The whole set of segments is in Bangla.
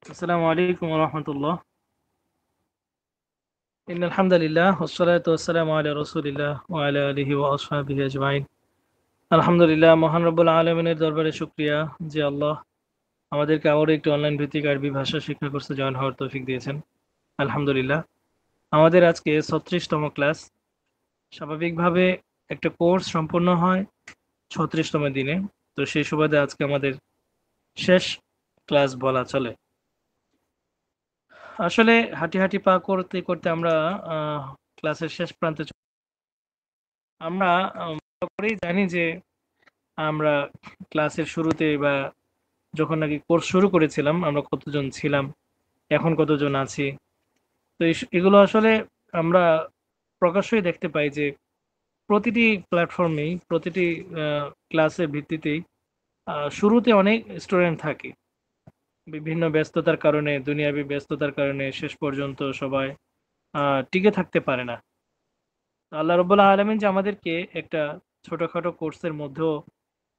আসসালামু আলাইকুম ওয়া রাহমাতুল্লাহ। ইন্নাল হামদালিল্লাহ ওয়াসসালাতু ওয়াসসালামু আলা রাসূলিল্লাহ ওয়া আলা আলিহি ওয়া আসহাবিহি আজমাইন। আলহামদুলিল্লাহ, মহান রব্বুল আলামিনের দরবারে শুকরিয়া যে আল্লাহ আমাদেরকে আবারও একটি অনলাইন ভিত্তিক আরবি ভাষা শিক্ষা কোর্সে জয়েন হওয়ার তৌফিক দিয়েছেন। আলহামদুলিল্লাহ। আমাদের আজকে 36তম ক্লাস। স্বাভাবিকভাবে একটা কোর্স সম্পূর্ণ হয় 36তম দিনে, তো সেই সুবাদে আজকে আমাদের শেষ ক্লাস বলা চলে। আসলে হাঁটি হাঁটি পা করতে করতে আমরা ক্লাসের শেষ প্রান্তে আমরা ভালো করেই জানি যে আমরা ক্লাসের শুরুতে বা যখন নাকি কোর্স শুরু করেছিলাম আমরা কতজন ছিলাম, এখন কতজন আছি। তো এগুলো আসলে আমরা প্রকাশ্যই দেখতে পাই যে প্রতিটি প্ল্যাটফর্মেই প্রতিটি ক্লাসের ভিত্তিতেই শুরুতে অনেক স্টুডেন্ট থাকে। বিভিন্ন ব্যস্ততার কারণে, দুনিয়াবি ব্যস্ততার কারণে শেষ পর্যন্ত সবাই টিকে থাকতে পারে না। আল্লাহ রব্বুল আলামিন যে আমাদেরকে একটা ছোটখাটো কোর্সের মধ্যেও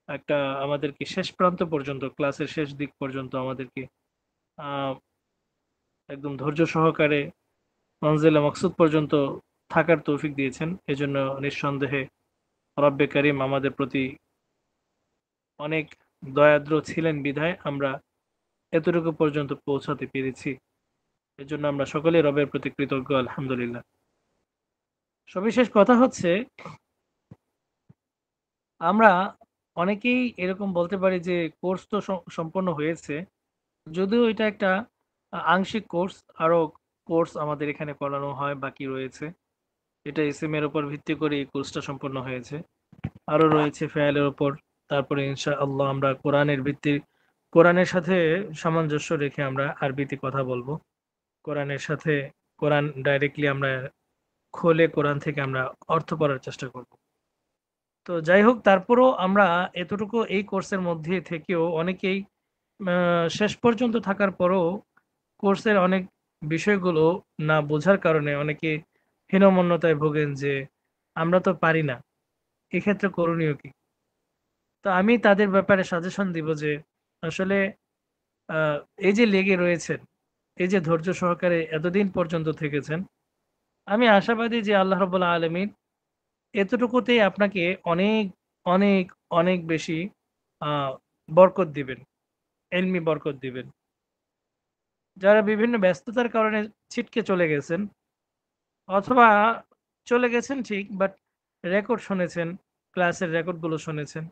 একটা আমাদেরকে শেষ প্রান্ত পর্যন্ত, ক্লাসের শেষ দিক পর্যন্ত আমাদেরকে আহ, একদম ধৈর্য সহকারে মনজিল মাকসুদ পর্যন্ত থাকার তৌফিক দিয়েছেন। এজন্য নিঃসন্দেহে রব্বে করিম আমাদের প্রতি অনেক দয়াদ্র ছিলেন বিধায় আমরা এতটুকু পর্যন্ত পৌঁছাতে পেরেছি। এজন্য আমরা সকলে রবের প্রতি কৃতজ্ঞ, আলহামদুলিল্লাহ। সবিশেষ কথা হচ্ছে, আমরা অনেকেই এরকম বলতে পারি যে কোর্স তো সম্পন্ন হয়েছে, যদিও এটা একটা আংশিক কোর্স। আরো কোর্স আমাদের এখানে করানো হয়, বাকি রয়েছে। এটা এসএম এর উপর ভিত্তি করে এই কোর্সটা সম্পন্ন হয়েছে। আরো রয়েছে ফেয়ালের উপর। তারপরে ইনশাআল্লাহ আমরা কোরআনের সাথে সামঞ্জস্য রেখে আমরা আরবিতে কথা বলবো। কোরআনের সাথে কোরআন ডাইরেক্টলি আমরা খোলে কোরআন থেকে আমরা অর্থ পড়ার চেষ্টা করব। তো যাই হোক, তারপরও আমরা এতটুকু এই কোর্সের মধ্যে থেকেও অনেকেই শেষ পর্যন্ত থাকার পরও কোর্সের অনেক বিষয়গুলো না বোঝার কারণে অনেকে হীনমন্যতায় ভোগেন যে আমরা তো পারি না, এক্ষেত্রে করণীয় কি। তো আমি তাদের ব্যাপারে সাজেশন দিব যে আসলে আহ, এই যে লেগে রয়েছেন, এই যে ধৈর্য সহকারে এতদিন পর্যন্ত থেকেছেন, আমি আশাবাদী যে আল্লাহ রাব্বুল আলামিন এতটুকুতেই আপনাকে অনেক অনেক অনেক বেশি আহ বরকত দিবেন, এলমি বরকত দিবেন। যারা বিভিন্ন ব্যস্ততার কারণে ছিটকে চলে গেছেন, অথবা চলে গেছেন ঠিক, বাট রেকর্ড শুনেছেন, ক্লাসের রেকর্ডগুলো শুনেছেন,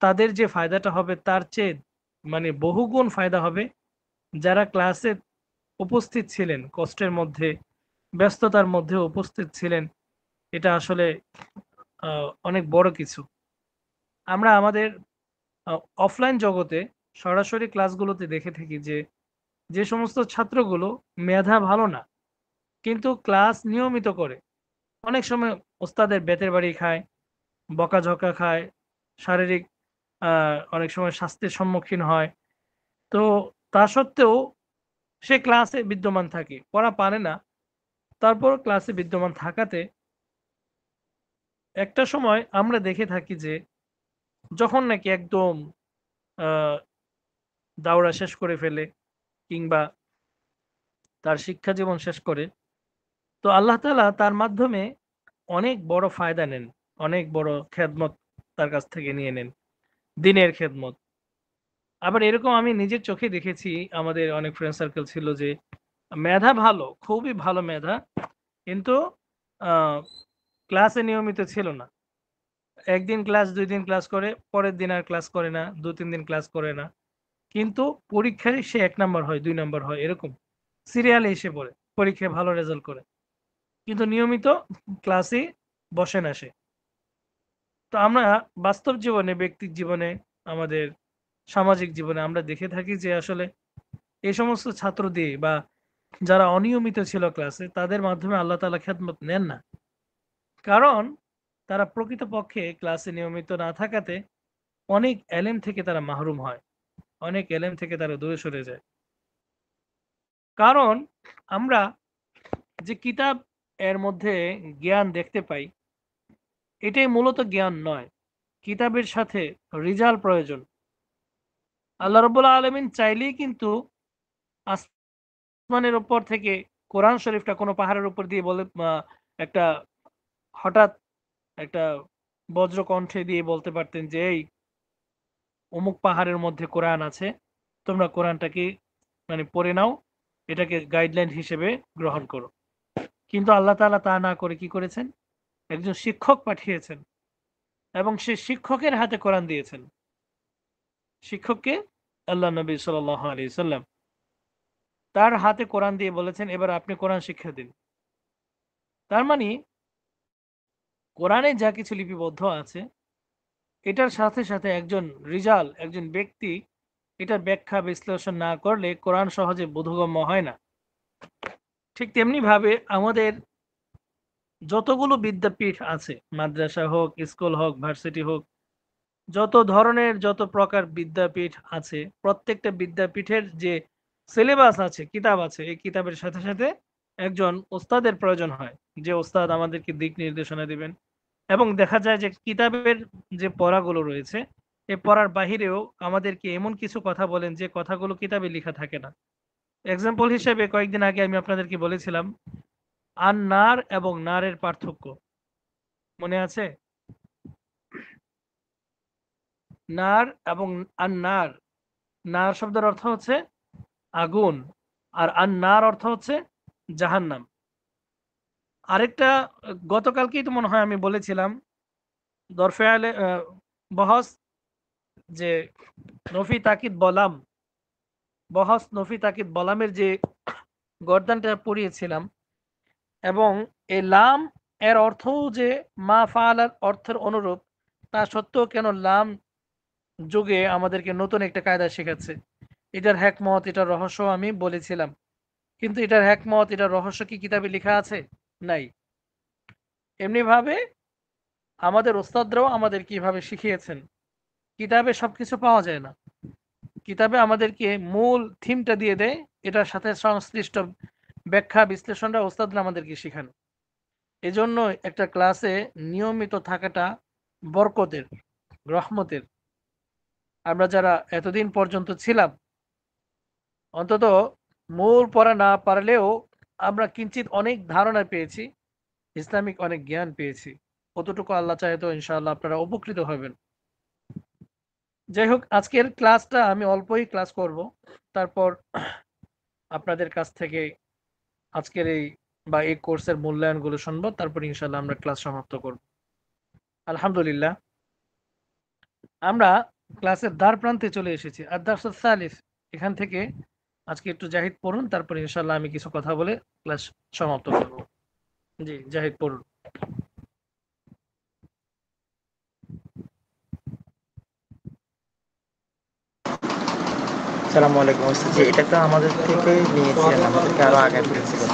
তাদের যে ফায়দাটা হবে তার চেয়ে মানে বহুগুণ ফায়দা হবে যারা ক্লাসে উপস্থিত ছিলেন, কষ্টের মধ্যে ব্যস্ততার মধ্যে উপস্থিত ছিলেন। এটা আসলে অনেক বড় কিছু। আমরা আমাদের অফলাইন জগতে সরাসরি ক্লাসগুলোতে দেখে থাকি যে যে সমস্ত ছাত্রগুলো মেধা ভালো না কিন্তু ক্লাস নিয়মিত করে, অনেক সময় ওস্তাদের বেতের বাড়ি খায়, বকাঝকা খায়, শারীরিক অনেক সময় স্বাস্থ্যের সম্মুখীন হয়। তো তা সত্ত্বেও সে ক্লাসে বিদ্যমান থাকে, পড়া পারে না, তারপর ক্লাসে বিদ্যমান থাকাতে একটা সময় আমরা দেখে থাকি যে যখন নাকি একদম আহ, দাওড়া শেষ করে ফেলে কিংবা তার শিক্ষা জীবন শেষ করে, তো আল্লাহ তাআলা তার মাধ্যমে অনেক বড় ফায়দা নেন, অনেক বড় খেদমত তার কাছ থেকে নিয়ে নেন, দিনের খেদমত। আবার এরকম আমি নিজের চোখে দেখেছি, আমাদের অনেক ফ্রেন্ড সার্কেল ছিল যে মেধা ভালো, খুবই ভালো মেধা, কিন্তু আহ, ক্লাসে নিয়মিত ছিল না। একদিন ক্লাস, 2 দিন ক্লাস করে, পরের দিন আর ক্লাস করে না, 2-3 দিন ক্লাস করে না, কিন্তু পরীক্ষায় সে 1 নাম্বার হয়, 2 নাম্বার হয়, এরকম সিরিয়ালে এসে পড়ে, পরীক্ষায় ভালো রেজাল্ট করে, কিন্তু নিয়মিত ক্লাসে বসে না সে। তো আমরা বাস্তব জীবনে, ব্যক্তিক জীবনে, আমাদের সামাজিক জীবনে আমরা দেখে থাকি যে আসলে এই সমস্ত ছাত্র দিয়ে বা যারা অনিয়মিত ছিল ক্লাসে, তাদের মাধ্যমে আল্লাহ তাআলা খেদমত নেন না। কারণ তারা প্রকৃতপক্ষে ক্লাসে নিয়মিত না থাকাতে অনেক এলেম থেকে তারা মাহরুম হয়, অনেক এলেম থেকে তারা দূরে সরে যায়। কারণ আমরা যে কিতাব এর মধ্যে জ্ঞান দেখতে পাই, এটাই মূলত জ্ঞান নয়। কিতাবের সাথে রিজাল প্রয়োজন। আল্লাহ রাব্বুল আলামিন চাইলেই কিন্তু আসমানের উপর থেকে কোরআন শরীফটা কোনো পাহাড়ের উপর দিয়ে বলে একটা হঠাৎ একটা বজ্র কণ্ঠে দিয়ে বলতে পারতেন যে এই অমুক পাহাড়ের মধ্যে কোরআন আছে, তোমরা কোরআনটাকে মানে পড়ে নাও, এটাকে গাইডলাইন হিসেবে গ্রহণ করো। কিন্তু আল্লাহ তাআলা তা না করে কি করেছেন, একজন শিক্ষক পাঠিয়েছেন এবং সে শিক্ষকের হাতে কোরআন দিয়েছেন। শিক্ষককে আল্লাহ নবী সাল্লাল্লাহু আলাইহি সাল্লাম, তার হাতে কোরআন দিয়ে বলেছেন এবার আপনি কোরআন শিক্ষা দিন। তার মানে কোরআনে যা কিছু লিপিবদ্ধ আছে এটার সাথে সাথে একজন রিজাল, একজন ব্যক্তি এটার ব্যাখ্যা বিশ্লেষণ না করলে কোরআন সহজে বোধগম্য হয় না। ঠিক তেমনি ভাবে আমাদের যতগুলো বিদ্যাপীঠ আছে, মাদ্রাসা হোক, স্কুল হোক, ভার্সিটি হোক, যত ধরনের যত প্রকার বিদ্যাপীঠ আছে, প্রত্যেকটা বিদ্যাপীঠের যে সিলেবাস আছে, কিতাব আছে, এই কিতাবের সাথে সাথে একজন ওস্তাদের প্রয়োজন হয়, যে ওস্তাদ আমাদেরকে দিক নির্দেশনা দিবেন। এবং দেখা যায় যে কিতাবের যে পড়াগুলো রয়েছে, এই পড়ার বাহিরেও আমাদেরকে এমন কিছু কথা বলেন যে কথাগুলো কিতাবে লেখা থাকে না। এক্সাম্পল হিসেবে কয়েকদিন আগে আমি আপনাদেরকে বলেছিলাম নার এবং নারের পার্থক্য, মনে আছে? নার এবং নার, নার শব্দের অর্থ হচ্ছে আগুন, আর নার অর্থ হচ্ছে জাহান্নাম। আরেকটা গতকালকেই তো মনে হয় আমি বলেছিলাম দরফে আলে বহস, যে নফি তাকিদ বলাম, বহস নফি তাকিদ বলামের যে গর্দানটা পড়িয়েছিলাম, এবং এই লাম এর অর্থ যে মা ফাআলার অর্থের অনুরূপ, তা সত্ত্বেও কেন লাম যুগে আমাদেরকে নতুন একটা কায়দা শেখাচ্ছে। এটার হ্যাকমত, এটার রহস্য আমি বলেছিলাম, কিন্তু এটার হ্যাকমত, এটার রহস্য কি কিতাবে লেখা আছে? নাই। এমনি ভাবে আমাদের ওস্তাদরাও আমাদের কিভাবে শিখিয়েছেন, কিতাবে সবকিছু পাওয়া যায় না। কিতাবে আমাদেরকে মূল থিমটা দিয়ে দেয়, এটার সাথে সংশ্লিষ্ট ব্যাখ্যা বিশ্লেষণটা ওস্তাদরা আমাদেরকে শেখান। এজন্য একটা ক্লাসে নিয়মিত থাকাটা বরকতের, রহমতের। আমরা যারা এতদিন পর্যন্ত ছিলাম, অন্তত মূল পড়া না পারলেও আমরা কিঞ্চিত অনেক ধারণা পেয়েছি, ইসলামিক অনেক জ্ঞান পেয়েছি। কতটুকু আল্লাহ চাহে তো ইনশাআল্লাহ আপনারা উপকৃত হবেন। যাই হোক, আজকের ক্লাসটা আমি অল্পই ক্লাস করব, তারপর আপনাদের কাছ থেকে আজকের এই বা এই কোর্সের মূল্যায়নগুলো শুনবো, তারপর ইনশাআল্লাহ আমরা ক্লাস সমাপ্ত করব। আলহামদুলিল্লাহ, আমরা ক্লাসের দ্বার প্রান্তে চলে এসেছি। আদ-দারসুস সালিস, এখান থেকে আজকে একটু জাহিদ পড়ুন, তারপর ইনশাআল্লাহ আমি কিছু কথা বলে ক্লাস সমাপ্ত করব। জি জাহিদ পড়ুন। আসসালামু আলাইকুম ওস্তাদ জি, এটা তো আমাদের থেকে নিয়েছিলেন, আমাদেরকে আরো আগে ফেলেছিলেন।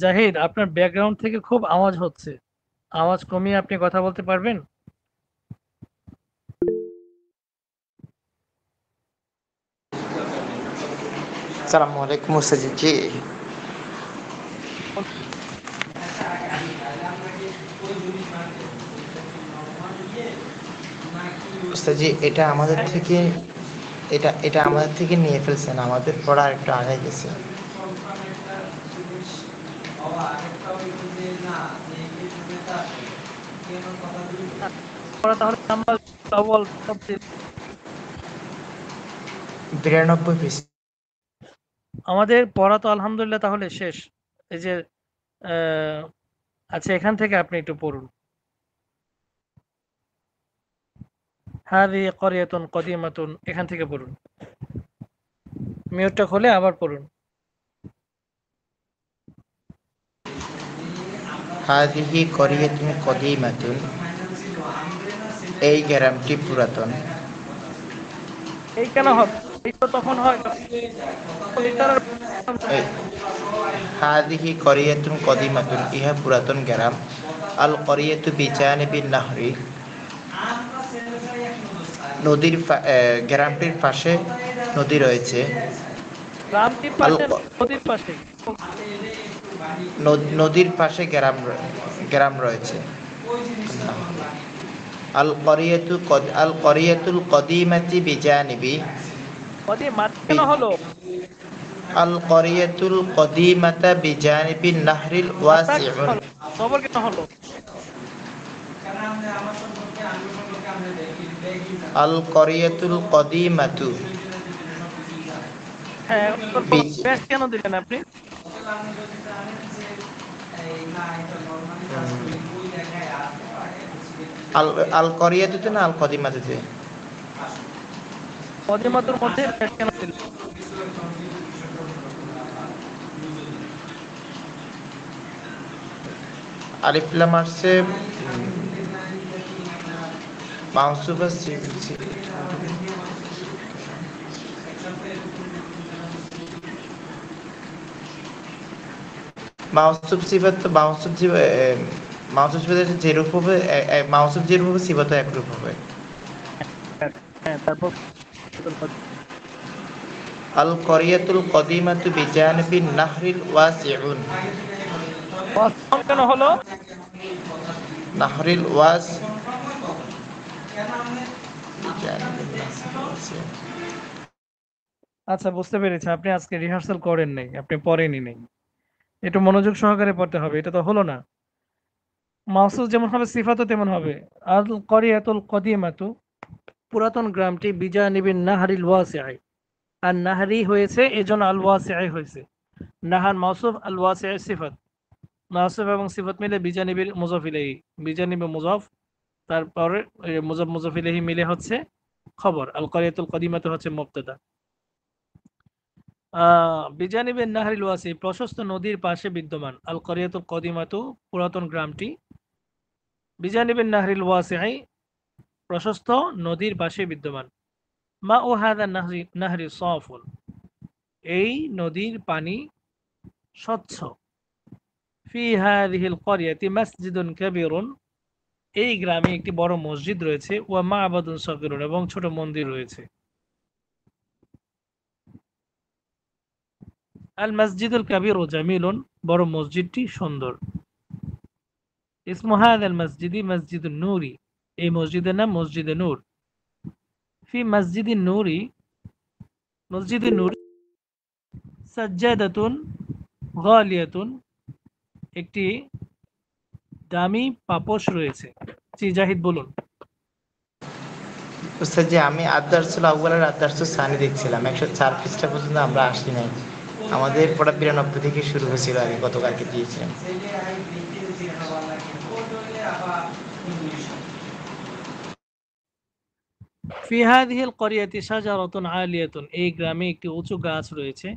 জাহিদ, আপনার ব্যাকগ্রাউন্ড থেকে খুব আওয়াজ হচ্ছে, আওয়াজ কমিয়ে আপনি কথা বলতে পারবেন? আসসালামু আলাইকুম ওস্তাদ জি। ওস্তাদ জি, এটা আমাদের থেকে, এটা আমাদের থেকে নিয়ে ফেলছেন, আমাদের পড়া একটু আগায় গেছে। তাহলে আমরা আউয়াল সবচেয়ে 92 পিস। আমাদের পড়া তো আলহামদুলিল্লাহ তাহলে শেষ। এই যে আচ্ছা, এখান থেকে আপনি একটু পড়ুন। হাযিহি ক্বরিয়াতুন কদিমাতুন, এখান থেকে পড়ুন। মিউটটা খুলে আবার পড়ুন। হাযিহি ক্বরিয়াতুন কদিমাতুন, এই গ্রামটি পুরাতন। এই কেন হবে? এই তো তখন হয় লিটারাল। এই হাযিহি ক্বরিয়াতুন কদিমাতুন, ইহা পুরাতন গ্রাম। আল ক্বরিয়াতু বিজানিবিন নাহরি, নদীর গ্রামটির পাশে নদী রয়েছে। গ্রামটির আল পাশে, নদীর পাশে। নদীর পাশে গ্রাম রয়েছে। আল করিয়াতুল কদিমাতি বিজানিবি নদী মাঝখানে হলো, আল করিয়াতুল কদিমাতা বিজানিবি নাহরিল মাথা কেন ওয়াসিউন। হলো, জবর কেন হলো? আল করিয়াতুল কদিমাতু হ্যাঁ, এখন বলুন, বিজ পেশ কেন দিলেন আপনি? আল আল করিয়াতুতে না আল কদিমাতুতে? কদিমাতুর মধ্যে পেশ কেন দিলেন? আলিফ লাম আসছে মাউসুফ মাউসুফ সিফাত তো মাউসুফ সিফাতের যেরূপ হবে মাউসুফ যেরূপ হবে সিফাতও একরূপ হবে। হ্যাঁ, তারপর আল করিয়াতুল কদিমাতু বিজানিবিন নাহরিল ওয়াসিউন। ওয়াসফ কেন হলো? নাহরিল ওয়াস আচ্ছা, বুঝতে পেরেছি, আপনি আজকে রিহার্সাল করেন নাই, আপনি পড়েনি নাই। একটু মনোযোগ সহকারে পড়তে হবে, এটা তো হলো না। মাউসুফ যেমন হবে সিফাতও তেমন হবে। আল করিয়াতুল কদিমাতু, পুরাতন গ্রামটি, বিজানিবিন নাহরিল ওয়াসিআই, আর নাহরি হয়েছে এজন্য আল ওয়াসিআই হয়েছে। নাহার মাউসুফ, আল ওয়াসিআই সিফাত। মাউসুফ এবং সিফাত মিলে বিজানিবির মুজাফ ইলাইহি, বিজানিবি মুজাফ, তারপরে মুজাফ মুজাফ ইলাইহি মিলে হচ্ছে খবর। আল করিয়াতুল কদিমাতু হচ্ছে মুবতাদা। বিজানিবিন নাহরিল ওয়াসি, প্রশস্ত নদীর পাশে বিদ্যমান। আল করিয়াতুল কদিমাতু, পুরাতন গ্রামটি। বিজানিবিন নাহরিল ওয়াসিআই, প্রশস্ত নদীর পাশে বিদ্যমান। মা ও হাদা নাহরি সাফুন, এই নদীর পানি স্বচ্ছ। ফি হাযিহিল ক্বরিয়াতি মসজিদুন কাবীরুন, এই গ্রামে একটি বড় মসজিদ রয়েছে। ওয়া মা'বাদুন সাগীরুন, এবং ছোট মন্দির রয়েছে। আল মসজিদুল কাবীরু জামিলুন, বড় মসজিদটি সুন্দর। ইসমু হাযাল মসজিদি মসজিদুন নূরি, এই মসজিদের নাম মসজিদে নূর। ফি মসজিদিন নূরি, মসজিদে নূর সাজ্জাদাতুন গালিয়াতুন, একটি দামি পাপোশ রয়েছে। জি জাহিদ বলুন। উস্তাদ জি, আমি আদার্সুল আউয়ালের আদার্সুল সানি দেখছিলাম, 104 পৃষ্ঠা পর্যন্ত আমরা আসি নাই। আমাদের পড়া 92 থেকে শুরু হয়েছিল, আগে গতকালকে দিয়েছিলাম। ফি হাযিহিল ক্বরিয়াতি শাজারাতুন আলিয়াতুন, এই গ্রামে একটি উঁচু গাছ রয়েছে।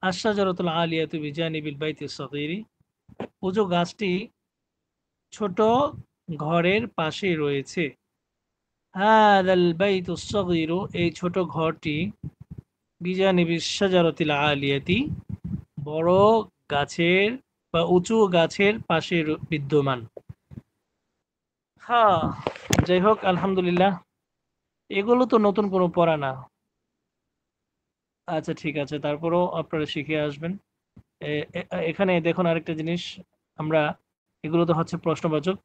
আশ-শাজারাতুল আলিয়াতু বিজানিবিল বাইতিস সাগীরি, উঁচু গাছটি ছোট ঘরের পাশে রয়েছে। হাযাল বাইতুস সাগীরু, এই ছোট ঘরটি, বিজানিবিশ শাজারাতিল আলিয়াতি, বড় গাছের বা উঁচু গাছের পাশে বিদ্যমান। হ্যাঁ, যাই হোক, আলহামদুলিল্লাহ, এগুলো তো নতুন কোনো পড়া না। আচ্ছা, ঠিক আছে, তারপরেও আপনারা শিখে আসবেন। এখানে দেখুন আরেকটা জিনিস, আমরা, এগুলো তো হচ্ছে প্রশ্নবাচক।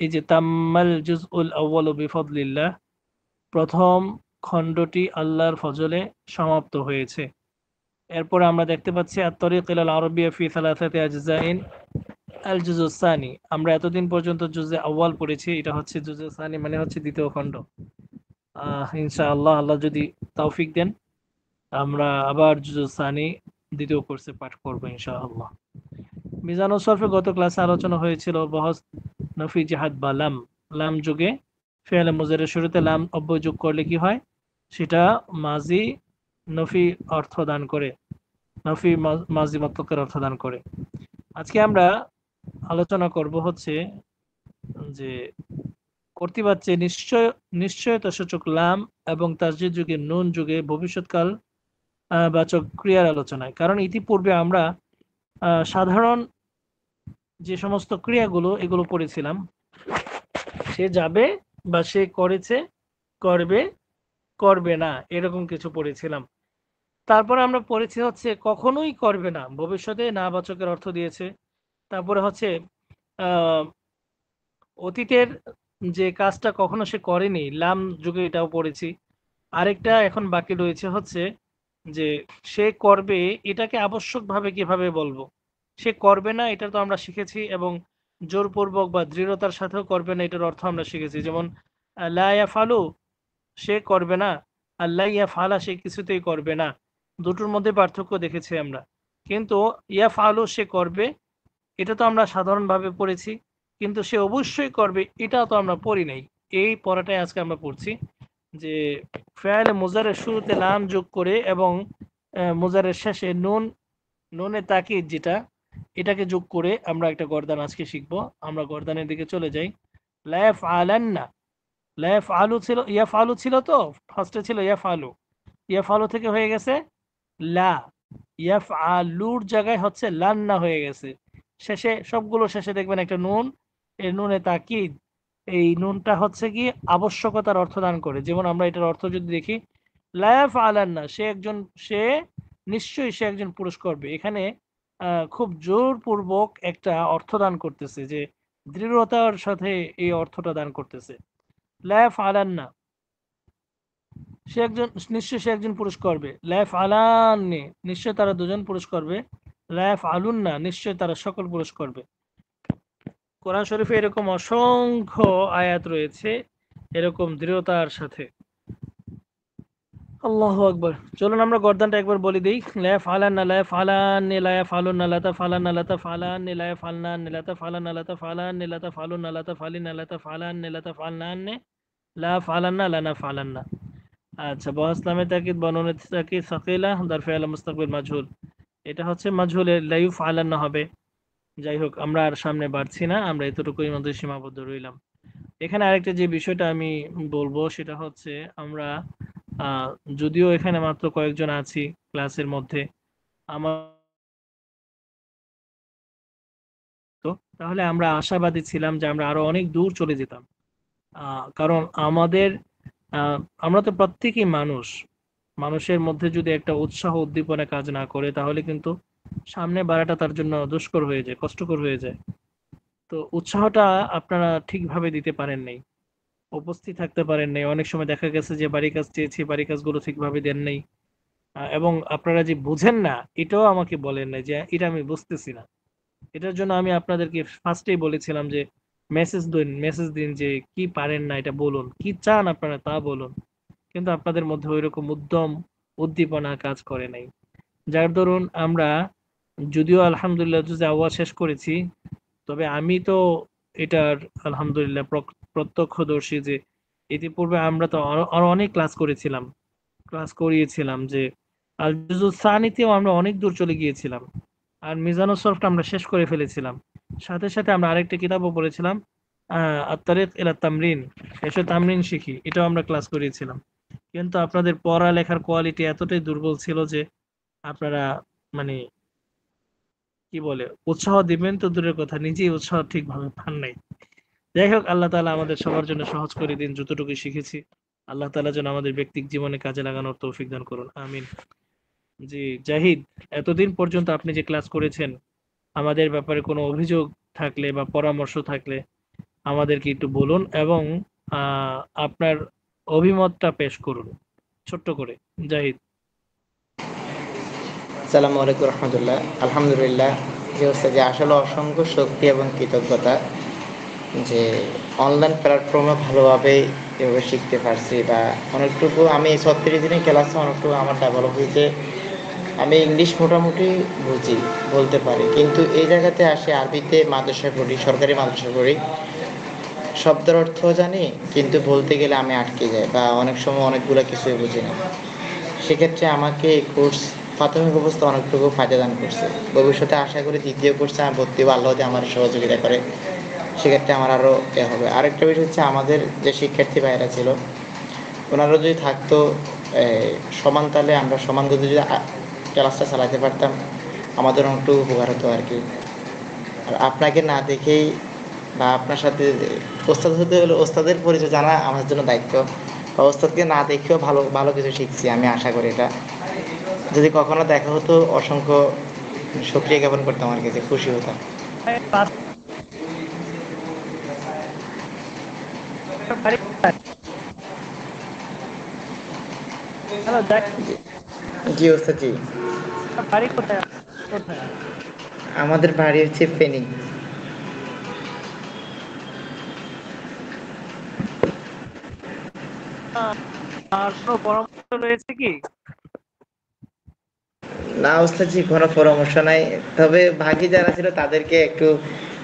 এই যে তাম্মাল জুজউল আউয়ালু বিফadlillah, প্রথম খণ্ডটি আল্লাহর ফজলে সমাপ্ত হয়েছে। এরপরে আমরা দেখতে পাচ্ছি আত-তরিক ইলাল আরাবিয়া ফি সালাসাতি আজজাইন, আল জুজুস সানি, আমরা এতদিন পর্যন্ত জুজে আউয়াল পড়েছি, এটা হচ্ছে জুজে সানি, মানে হচ্ছে দ্বিতীয় খণ্ড। ইনশাআল্লাহ, আল্লাহ যদি তৌফিক দেন, আমরা আবার জুজুস সানি দ্বিতীয় কোর্সে পাঠ করবো ইনশাআল্লাহ। মিজানুস সরফে গত ক্লাসে আলোচনা হয়েছিল বহস নফি জিহাদ বা লাম, লাম যুগে ফি'লে মুজারির শুরুতে লাম অব্যয় যোগ করলে কি হয়, সেটা মাজি নফি অর্থ দান করে, নফি মাজি মতলকের অর্থ দান করে। আজকে আমরা আলোচনা করব হচ্ছে যে কর্তৃবাচ্যে নিশ্চয়তা সূচক লাম এবং তাসদীদ যুগে নুন যুগে ভবিষ্যৎকাল বাচক ক্রিয়ার আলোচনায়। কারণ ইতিপূর্বে আমরা সাধারণ যে সমস্ত ক্রিয়াগুলো এগুলো পড়েছিলাম, সে যাবে বা সে করেছে, করবে, করবে না, এরকম কিছু পড়েছিলাম। তারপরে আমরা পড়েছি হচ্ছে কখনোই করবে না, ভবিষ্যতে না বাচকের অর্থ দিয়েছে। তারপরে হচ্ছে আহ অতীতের যে কাজটা কখনো সে করেনি, লাম যুগে এটাও পড়েছি। আরেকটা এখন বাকি রয়েছে হচ্ছে যে সে করবে, এটাকে আবশ্যকভাবে কিভাবে বলবো। সে করবে না এটা তো আমরা শিখেছি, এবং জোরপূর্বক বা দৃঢ়তার সাথেও করবে না এটার অর্থ আমরা শিখেছি। যেমন লা ইয়াফালু, সে করবে না, আর লা ইয়াফালা, সে কিছুতেই করবে না। দুটোর মধ্যে পার্থক্য দেখেছি আমরা। কিন্তু ইয়াফালু, সে করবে, এটা তো আমরা সাধারণভাবে পড়েছি, কিন্তু সে অবশ্যই করবে এটাও তো আমরা পড়ি নাই। এই পড়াটাই আজকে আমরা পড়ছি, যে ফেয়ালে মুজারের শুরুতে লাম যোগ করে এবং মুজারের শেষে নুনে তাকিদ যেটা, এটাকে যোগ করে আমরা একটা গর্দান আজকে শিখবো। আমরা গর্দানের দিকে চলে যাই। লাফ আলান্না, লাফ আলু ছিল, ইয়াফ আলু ছিল, তো ফার্স্টে ছিল ইয়াফ আলু, ইয়াফ আলু থেকে হয়ে গেছে লা, ইয়াফ আলুর জায়গায় হচ্ছে লান্না হয়ে গেছে। শেষে সবগুলো শেষে দেখবেন একটা নুন, এই নুনে তাকিদ, এই নুনটা হচ্ছে কি আবশ্যকতার অর্থ দান করে। যেমন আমরা এটার অর্থ যদি দেখি, লায়াফ আলান্না, সে একজন, সে নিশ্চয়ই সে একজন পুরুষ করবে। এখানে খুব জোরপূর্বক একটা অর্থ দান করতেছে, যে দৃঢ়তার সাথে এই অর্থটা দান করতেছে। লায়াফ আলান্না, সে একজন, নিশ্চয় সে একজন পুরুষ করবে। লায়াফ আলান্নি, নিশ্চয় তারা দুজন পুরুষ করবে। লায়াফ আলুন্না, নিশ্চয় তারা সকল পুরুষ করবে। কোরআন শরীফে এরকম অসংখ্য আয়াত রয়েছে এরকম দৃঢ়তার সাথে। আল্লাহু আকবার। চলুন আমরা গর্দানটা একবার বলে দিই। লা ফালান্না, লা ফালান্নি, লা ফালুন্না, লা তাফালান্না, লা তাফালান্নি, লা ফালনান্নি, লা তাফালান্না, লা তাফালান্নি, লা তাফালুন্না, লা তাফালিনা, লা তাফালান্নি, লা তাফালনান্নি, লা ফালান্না, লা নাফালান্না। আচ্ছা, বহাসলামে তাকিদ, বনুনে তাকিদ, সাকিলা, দার ফিআল মুস্তাকবিল মাজহুল। এটা হচ্ছে মাজহুলের লা ইউফআলান্না হবে। যাই হোক, আমরা আর সামনে বাড়ছি না, আমরা এতটুকুই মধ্যে সীমাবদ্ধ রইলাম। এখানে আরেকটা যে বিষয়টা আমি বলবো সেটা হচ্ছে, আমরা যদিও এখানে মাত্র কয়েকজন আছি ক্লাসের মধ্যে, আমার তো তাহলে আমরা আশাবাদী ছিলাম যে আমরা আরো অনেক দূর চলে যেতাম। কারণ আমাদের আমরা তো প্রত্যেকেই মানুষ, মানুষের মধ্যে যদি একটা উৎসাহ উদ্দীপনা কাজ না করে তাহলে কিন্তু সামনে বাড়াটা তার জন্য দুষ্কর হয়ে যায়, কষ্টকর হয়ে যায়। তো উৎসাহটা আপনারা ঠিকভাবে দিতে পারেন নাই, উপস্থিত থাকতে পারেন নাই। অনেক সময় দেখা গেছে যে বাড়ি কাজ চেয়েছি, বাড়ি কাজগুলো ঠিকভাবে দেন নাই। এবং আপনারা যে বুঝেন না এটাও আমাকে বলেন নাই, যে এটা আমি বুঝতেছি না। এটার জন্য আমি আপনাদেরকে ফার্স্টেই বলেছিলাম যে মেসেজ দিন যে কি পারেন না এটা বলুন, কি চান আপনারা তা বলুন। কিন্তু আপনাদের মধ্যে ওইরকম উদ্যম উদ্দীপনা কাজ করে নাই, যার দরুন আমরা যদিও আলহামদুলিল্লাহ জুজে আওয়াজ শেষ করেছি, তবে আমি তো এটার আলহামদুলিল্লাহ প্রত্যক্ষদর্শী যে ইতিপূর্বে আমরা তো আরো অনেক ক্লাস করিয়েছিলাম, যে আল জুজুস সানিতেও আমরা অনেক দূর চলে গিয়েছিলাম, আর মিজানুস সরফটা আমরা শেষ করে ফেলেছিলাম। সাথে সাথে আমরা আরেকটা কিতাবও পড়েছিলাম, আত-তারিক ইলা তামরিন, এসো তামরিন শিখি, এটাও আমরা ক্লাস করিয়েছিলাম। কিন্তু আপনাদের পড়ালেখার কোয়ালিটি এতটাই দুর্বল ছিল যে আপনারা মানে কি বলে উৎসাহ দিবেন তো দূরের কথা, নিজেই উৎসাহ ঠিকভাবে পান নাই। যাই হোক, আল্লাহ তাআলা আমাদের সবার জন্য সহজ করে দিন যতটুকু শিখেছি। আল্লাহ তাআলা যেন আমাদের ব্যক্তিক জীবনে কাজে লাগানোর তৌফিক দান করুন, আমিন। জি জাহিদ, এতদিন পর্যন্ত আপনি যে ক্লাস করেছেন, আমাদের ব্যাপারে কোনো অভিযোগ থাকলে বা পরামর্শ থাকলে আমাদেরকে একটু বলুন, এবং আপনার অভিমতটা পেশ করুন ছোট্ট করে। জাহিদ। আসসালামু আলাইকুম রহমতুল্লাহ। আলহামদুলিল্লাহ, যে হচ্ছে যে আসলে অসংখ্য শক্তি এবং কৃতজ্ঞতা যে অনলাইন প্ল্যাটফর্মে ভালোভাবে এভাবে শিখতে পারছি, বা অনেকটুকু আমি এই 36 দিনের ক্লাসে অনেকটুকু আমার ডেভেলপ হয়েছে। আমি ইংলিশ মোটামুটি বুঝি, বলতে পারি, কিন্তু এই জায়গাতে আসে আরবিতে মাদ্রাসা পড়ি, সরকারি মাদ্রাসা পড়ি, শব্দের অর্থ জানি কিন্তু বলতে গেলে আমি আটকে যাই, বা অনেক সময় অনেকগুলো কিছুই বুঝি না। সেক্ষেত্রে আমাকে এই কোর্স প্রাথমিক অবস্থা অনেকটুকু ফায়দাদান করছে। ভবিষ্যতে আশা করি দ্বিতীয় কোর্সে আমি ভর্তি হবো, আল্লাহ যদি আমার সহযোগিতা করে, সেক্ষেত্রে আমার আরও হবে। আরেকটা বিষয় হচ্ছে, আমাদের যে শিক্ষার্থী ভাইয়েরা ছিল ওনারা যদি থাকতো সমান তালে, আমরা সমান গতিতে যদি ক্লাসটা চালাতে পারতাম, আমাদের একটু উপকার হতো আর কি। আর আপনাকে না দেখেই বা আপনার সাথে ওস্তাদ হতে হলে ওস্তাদের পরিচয় জানা আমার জন্য দায়িত্ব, বা ওস্তাদকে না দেখেও ভালো ভালো কিছু শিখছি আমি আশা করি এটা। যদি কখনো দেখা হতো অসংখ্য শুকরিয়া জ্ঞাপন করতাম আর কি, যে খুশি হতাম। হ্যালো, যাই জি ওস্তাদ জি। বাড়ি কোথায়? কোথায়? আমাদের বাড়ি হচ্ছে ফেনী। আর কোনো পরামর্শ রয়েছে কি? না ওস্তাদ জি, কোনো পরামর্শ নাই। তবে বাকি যারা ছিল তাদেরকে একটু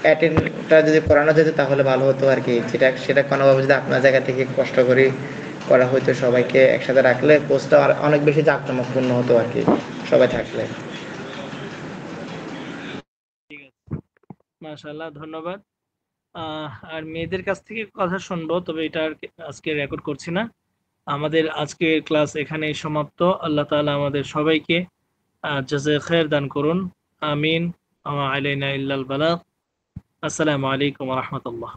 অ্যাটেন্ডটা যদি করানো যেত তাহলে ভালো হতো আর কি। সেটা কোনোভাবে যদি আপনার জায়গা থেকে কষ্ট করে করা হইতো, সবাইকে একসাথে রাখলে কোর্সটা আর অনেক বেশি জাঁকজমকপূর্ণ হতো আর কি, সবাই থাকলে। ঠিক আছে, মাশাআল্লাহ, ধন্যবাদ। আর মেয়েদের কাছ থেকে কথা শুনবো, তবে এটা আর আজকে রেকর্ড করছি না। আমাদের আজকের ক্লাস এখানেই সমাপ্ত। আল্লাহ তাআলা আমাদের সবাইকে জাযায়ে খায়ের দান করুন। আমিন। ওয়া মা আলাইনা ইল্লাল বালাগ। আসসালামু আলাইকুম ওয়া রাহমাতুল্লাহ।